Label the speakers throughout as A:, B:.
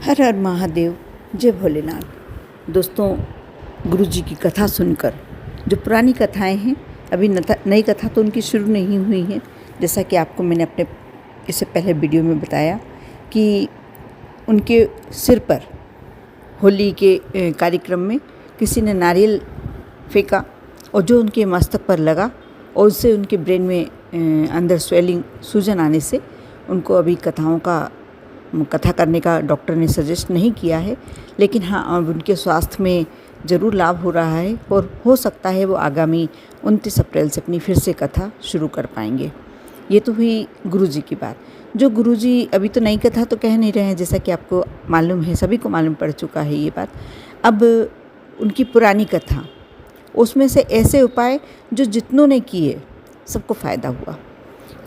A: हर हर महादेव, जय भोलेनाथ। दोस्तों, गुरु जी की कथा सुनकर, जो पुरानी कथाएं हैं, अभी नई कथा तो उनकी शुरू नहीं हुई है। जैसा कि आपको मैंने अपने इससे पहले वीडियो में बताया कि उनके सिर पर होली के कार्यक्रम में किसी ने नारियल फेंका और जो उनके मस्तक पर लगा और उससे उनके ब्रेन में अंदर स्वेलिंग, सूजन आने से उनको अभी कथा करने का डॉक्टर ने सजेस्ट नहीं किया है। लेकिन हाँ, अब उनके स्वास्थ्य में ज़रूर लाभ हो रहा है और हो सकता है वो आगामी 29 अप्रैल से अपनी फिर से कथा शुरू कर पाएंगे। ये तो हुई गुरुजी की बात। जो गुरुजी अभी तो नई कथा तो कह नहीं रहे हैं, जैसा कि आपको मालूम है, सभी को मालूम पड़ चुका है ये बात। अब उनकी पुरानी कथा, उसमें से ऐसे उपाय जो जितनों ने किए सबको फ़ायदा हुआ।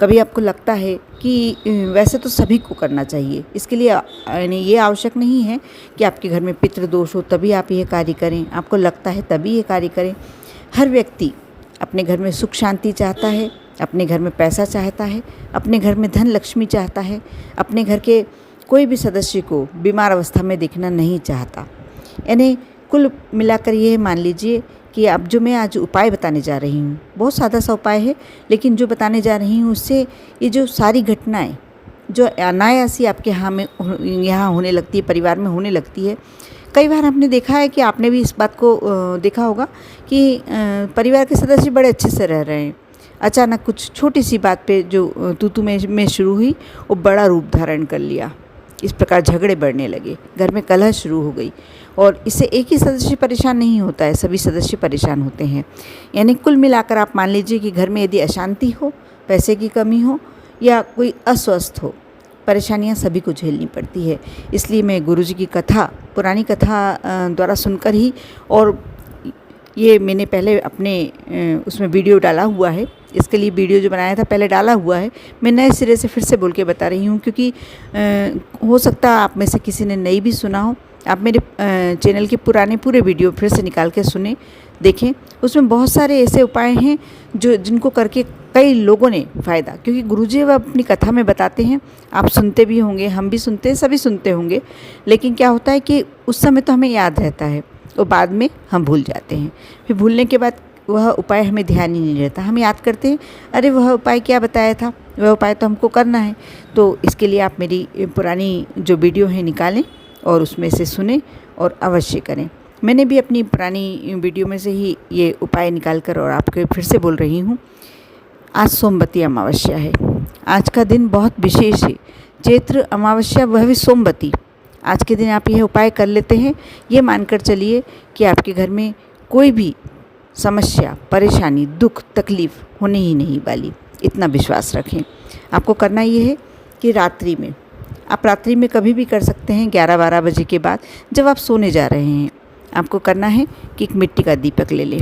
A: कभी आपको लगता है कि वैसे तो सभी को करना चाहिए, इसके लिए यानी ये आवश्यक नहीं है कि आपके घर में पितृदोष हो तभी आप ये कार्य करें, आपको लगता है तभी ये कार्य करें। हर व्यक्ति अपने घर में सुख शांति चाहता है, अपने घर में पैसा चाहता है, अपने घर में धन लक्ष्मी चाहता है, अपने घर के कोई भी सदस्य को बीमार अवस्था में देखना नहीं चाहता। यानी कुल मिलाकर ये मान लीजिए कि अब जो मैं आज उपाय बताने जा रही हूँ, बहुत सादा सा उपाय है, लेकिन जो बताने जा रही हूँ उससे ये जो सारी घटनाएं जो अनायासी आपके यहाँ होने लगती है, परिवार में होने लगती है। कई बार आपने देखा है कि आपने भी इस बात को देखा होगा कि परिवार के सदस्य बड़े अच्छे से रह रहे हैं, अचानक कुछ छोटी सी बात पे जो तू में शुरू हुई वो बड़ा रूप धारण कर लिया। इस प्रकार झगड़े बढ़ने लगे, घर में कलह शुरू हो गई और इससे एक ही सदस्य परेशान नहीं होता है, सभी सदस्य परेशान होते हैं। यानी कुल मिलाकर आप मान लीजिए कि घर में यदि अशांति हो, पैसे की कमी हो या कोई अस्वस्थ हो, परेशानियां सभी को झेलनी पड़ती है। इसलिए मैं गुरुजी की कथा, पुरानी कथा द्वारा सुनकर ही, और ये मैंने पहले अपने उसमें वीडियो डाला हुआ है, इसके लिए वीडियो जो बनाया था पहले डाला हुआ है, मैं नए सिरे से फिर से बोल के बता रही हूँ, क्योंकि हो सकता है आप में से किसी ने नहीं भी सुना हो। आप मेरे चैनल के पूरे वीडियो फिर से निकाल के सुने, देखें। उसमें बहुत सारे ऐसे उपाय हैं जिनको करके कई लोगों ने फ़ायदा, क्योंकि गुरुजी वह अपनी कथा में बताते हैं, आप सुनते भी होंगे, हम भी सुनते हैं, सभी सुनते होंगे। लेकिन क्या होता है कि उस समय तो हमें याद रहता है और बाद में हम भूल जाते हैं। फिर भूलने के बाद वह उपाय हमें ध्यान ही नहीं रहता, हम याद करते हैं, अरे वह उपाय क्या बताया था, वह उपाय तो हमको करना है। तो इसके लिए आप मेरी पुरानी जो वीडियो है निकालें और उसमें से सुने और अवश्य करें। मैंने भी अपनी पुरानी वीडियो में से ही ये उपाय निकाल कर और आपके फिर से बोल रही हूँ। आज सोमवती अमावस्या है, आज का दिन बहुत विशेष है, चैत्र अमावस्या वह भी सोमवती। आज के दिन आप यह उपाय कर लेते हैं, ये मानकर चलिए कि आपके घर में कोई भी समस्या, परेशानी, दुख, तकलीफ़ होने ही नहीं वाली, इतना विश्वास रखें। आपको करना ये है कि रात्रि में कभी भी कर सकते हैं, 11-12 बजे के बाद जब आप सोने जा रहे हैं, आपको करना है कि एक मिट्टी का दीपक ले लें।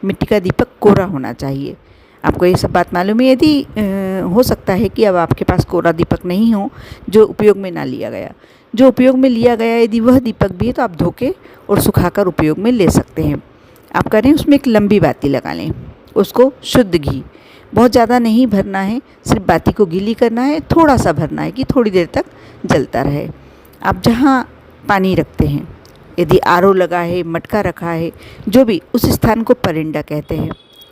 A: मिट्टी का दीपक कोरा होना चाहिए। आपको ये सब बात मालूम है। यदि हो सकता है कि अब आपके पास कोरा दीपक नहीं हो, जो उपयोग में ना लिया गया, जो उपयोग में लिया गया यदि वह दीपक भी है तो आप धो के और सुखाकर उपयोग में ले सकते हैं। आप करें, उसमें एक लंबी बाती लगा लें, उसको शुद्ध घी, बहुत ज़्यादा नहीं भरना है, सिर्फ बाती को गीली करना है, थोड़ा सा भरना है कि थोड़ी देर तक जलता रहे। आप जहाँ पानी रखते हैं, यदि आरओ लगा है, मटका रखा है, जो भी, उस स्थान को परिंदा कहते हैं।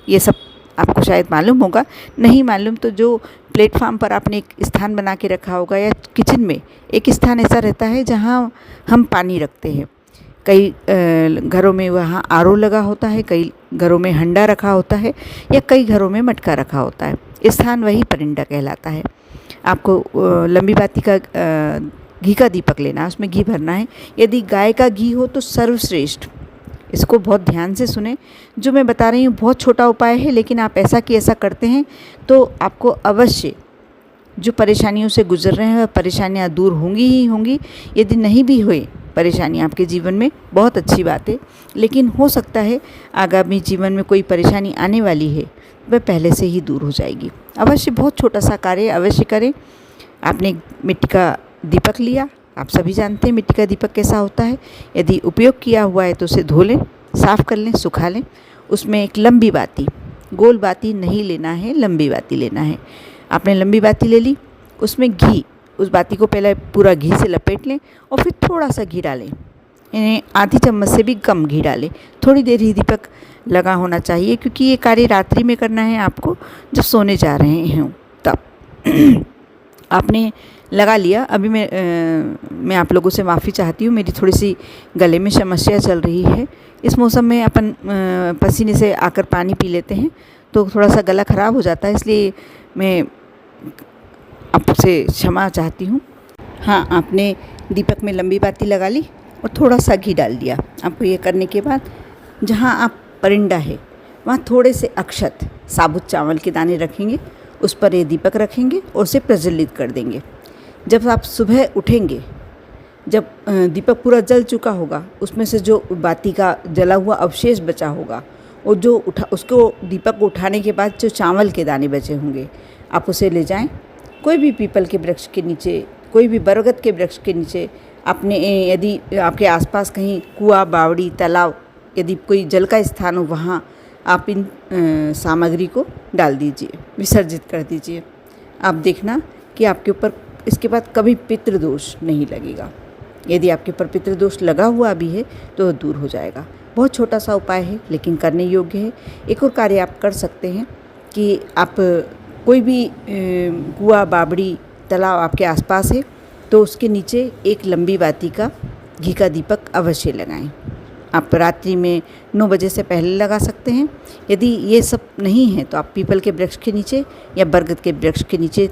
A: ये सब आपको शायद मालूम होगा, नहीं मालूम तो जो प्लेटफॉर्म पर आपने एक स्थान बना के रखा होगा या किचन में एक स्थान ऐसा रहता है जहाँ हम पानी रखते हैं। कई घरों में वहाँ आरओ लगा होता है, कई घरों में हंडा रखा होता है या कई घरों में मटका रखा होता है। स्थान वही परिंदा कहलाता है। आपको लंबी बाती का घी का दीपक लेना है, उसमें घी भरना है। यदि गाय का घी हो तो सर्वश्रेष्ठ। इसको बहुत ध्यान से सुने, जो मैं बता रही हूँ बहुत छोटा उपाय है, लेकिन आप ऐसा करते हैं तो आपको अवश्य जो परेशानियों से गुजर रहे हैं वह परेशानियाँ दूर होंगी ही होंगी। यदि नहीं भी हुए परेशानी आपके जीवन में, बहुत अच्छी बात है, लेकिन हो सकता है आगामी जीवन में कोई परेशानी आने वाली है, वह पहले से ही दूर हो जाएगी। अवश्य बहुत छोटा सा कार्य अवश्य करें। आपने मिट्टी का दीपक लिया, आप सभी जानते हैं मिट्टी का दीपक कैसा होता है। यदि उपयोग किया हुआ है तो उसे धो लें, साफ़ कर लें, सुखा लें। उसमें एक लंबी बाती, गोल बाती नहीं लेना है, लंबी बाती लेना है। आपने लंबी बाती ले ली, उसमें घी उस बाती को पहले पूरा घी से लपेट लें और फिर थोड़ा सा घी डालें, यानी आधी चम्मच से भी कम घी डालें। थोड़ी देर ही दीपक लगा होना चाहिए, क्योंकि ये कार्य रात्रि में करना है आपको, जब सोने जा रहे हों तब। आपने लगा लिया। अभी मैं आप लोगों से माफ़ी चाहती हूँ, मेरी थोड़ी सी गले में समस्या चल रही है। इस मौसम में अपन पसीने से आकर पानी पी लेते हैं तो थोड़ा सा गला ख़राब हो जाता है, इसलिए मैं आपसे क्षमा चाहती हूँ। हाँ, आपने दीपक में लंबी बाती लगा ली और थोड़ा सा घी डाल दिया। आपको ये करने के बाद जहाँ आप परिंदा है वहाँ थोड़े से अक्षत साबुत चावल के दाने रखेंगे, उस पर ये दीपक रखेंगे और उसे प्रज्वलित कर देंगे। जब आप सुबह उठेंगे, जब दीपक पूरा जल चुका होगा, उसमें से जो बाती का जला हुआ अवशेष बचा होगा और जो उसको दीपक को उठाने के बाद जो चावल के दाने बचे होंगे, आप उसे ले जाएं कोई भी पीपल के वृक्ष के नीचे, कोई भी बरगद के वृक्ष के नीचे। आपने यदि आपके आसपास कहीं कुआं, बावड़ी, तालाब, यदि कोई जल का स्थान हो, वहाँ आप इन सामग्री को डाल दीजिए, विसर्जित कर दीजिए। आप देखना कि आपके ऊपर इसके बाद कभी पितृदोष नहीं लगेगा। यदि आपके ऊपर पितृदोष लगा हुआ भी है तो दूर हो जाएगा। बहुत छोटा सा उपाय है लेकिन करने योग्य है। एक और कार्य आप कर सकते हैं कि आप कोई भी कुआं, बावड़ी, तालाब आपके आसपास है तो उसके नीचे एक लंबी बाती का घी का दीपक अवश्य लगाएं। आप रात्रि में 9 बजे से पहले लगा सकते हैं। यदि ये सब नहीं है तो आप पीपल के वृक्ष के नीचे या बरगद के वृक्ष के नीचे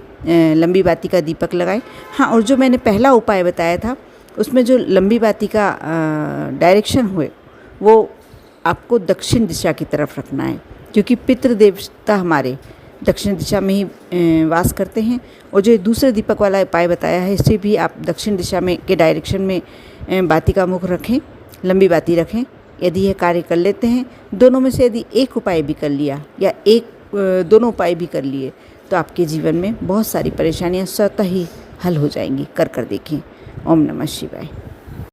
A: लंबी बाती का दीपक लगाएं। हाँ, और जो मैंने पहला उपाय बताया था उसमें जो लंबी बाती का डायरेक्शन हुए वो आपको दक्षिण दिशा की तरफ रखना है, क्योंकि पितृ देवता हमारे दक्षिण दिशा में ही वास करते हैं। और जो दूसरे दीपक वाला उपाय बताया है, इससे भी आप दक्षिण दिशा में के डायरेक्शन में बाती का मुख रखें, लंबी बाती रखें। यदि यह कार्य कर लेते हैं, दोनों में से यदि एक उपाय भी कर लिया या दोनों उपाय भी कर लिए, तो आपके जीवन में बहुत सारी परेशानियां स्वतः ही हल हो जाएंगी। कर देखें। ओम नमः शिवाय।